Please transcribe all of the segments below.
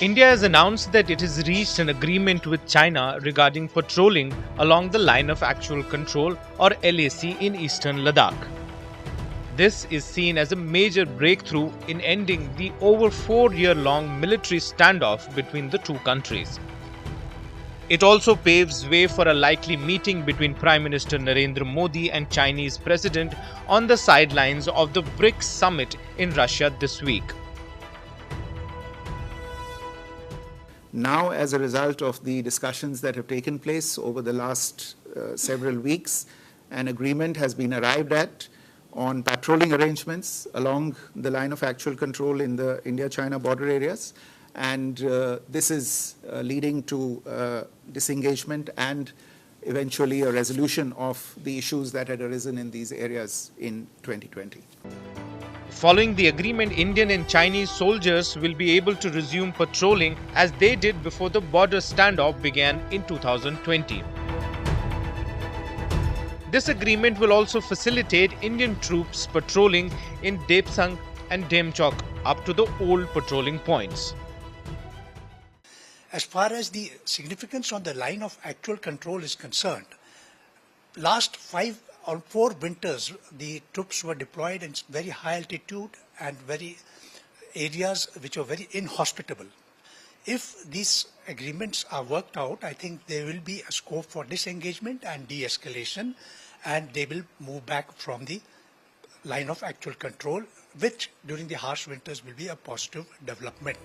India has announced that it has reached an agreement with China regarding patrolling along the Line of Actual Control or LAC in eastern Ladakh. This is seen as a major breakthrough in ending the over 4-year-long military standoff between the two countries. It also paves way for a likely meeting between Prime Minister Narendra Modi and Chinese President on the sidelines of the BRICS summit in Russia this week. Now, as a result of the discussions that have taken place over the last several weeks, an agreement has been arrived at on patrolling arrangements along the line of actual control in the India-China border areas. And this is leading to disengagement and eventually a resolution of the issues that had arisen in these areas in 2020. Following the agreement, Indian and Chinese soldiers will be able to resume patrolling as they did before the border standoff began in 2020. This agreement will also facilitate Indian troops patrolling in Depsang and Demchok up to the old patrolling points. As far as the significance on the line of actual control is concerned, last 5 or 4 winters, the troops were deployed in very high altitude and very areas which are very inhospitable. If these agreements are worked out, I think there will be a scope for disengagement and de-escalation, and they will move back from the line of actual control, which during the harsh winters will be a positive development.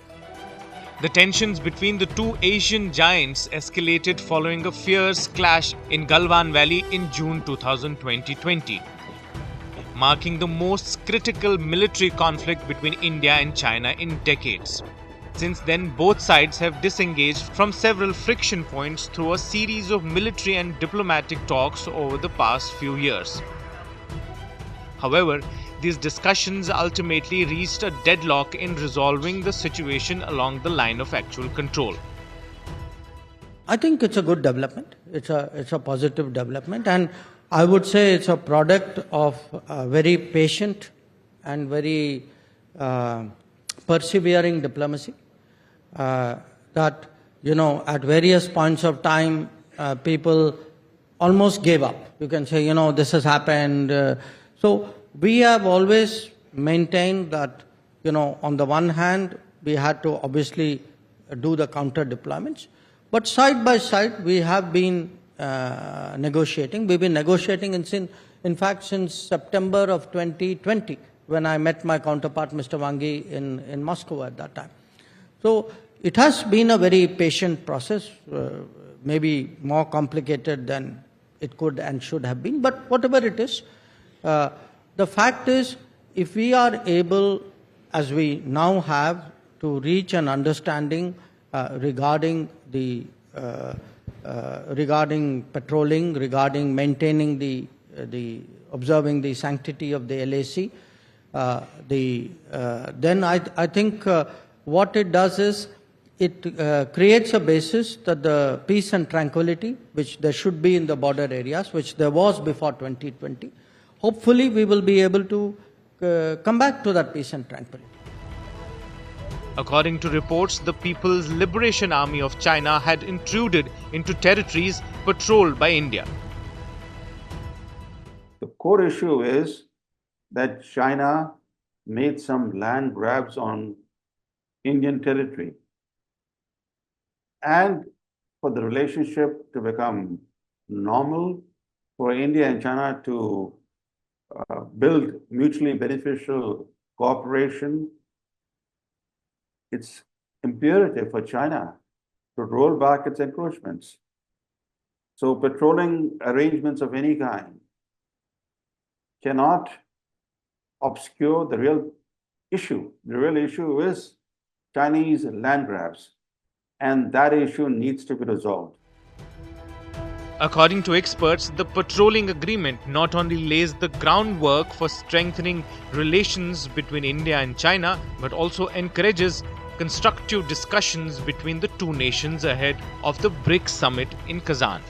The tensions between the two Asian giants escalated following a fierce clash in Galwan Valley in June 2020, marking the most critical military conflict between India and China in decades. Since then, both sides have disengaged from several friction points through a series of military and diplomatic talks over the past few years. However, these discussions ultimately reached a deadlock in resolving the situation along the line of actual control. I think it's a good development. It's a positive development, and I would say it's a product of very patient and very persevering diplomacy. That, at various points of time, people almost gave up. You can say, this has happened. So we have always maintained that, on the one hand, we had to obviously do the counter deployments, but side by side, we have been negotiating. We've been negotiating, in fact, since September of 2020, when I met my counterpart, Mr. Wangi, in Moscow at that time. So it has been a very patient process, maybe more complicated than it could and should have been, but whatever it is, the fact is, if we are able, as we now have, to reach an understanding regarding patrolling, regarding maintaining the observing the sanctity of the LAC, then I think what it does is it creates a basis that the peace and tranquility, which there should be in the border areas, which there was before 2020, hopefully we will be able to come back to that peace and tranquility. According to reports, the People's Liberation Army of China had intruded into territories patrolled by India. The core issue is that China made some land grabs on Indian territory. And for the relationship to become normal, for India and China to build mutually beneficial cooperation, it's imperative for China to roll back its encroachments. So patrolling arrangements of any kind cannot obscure the real issue. The real issue is Chinese land grabs, and that issue needs to be resolved. According to experts, the patrolling agreement not only lays the groundwork for strengthening relations between India and China, but also encourages constructive discussions between the two nations ahead of the BRICS summit in Kazan.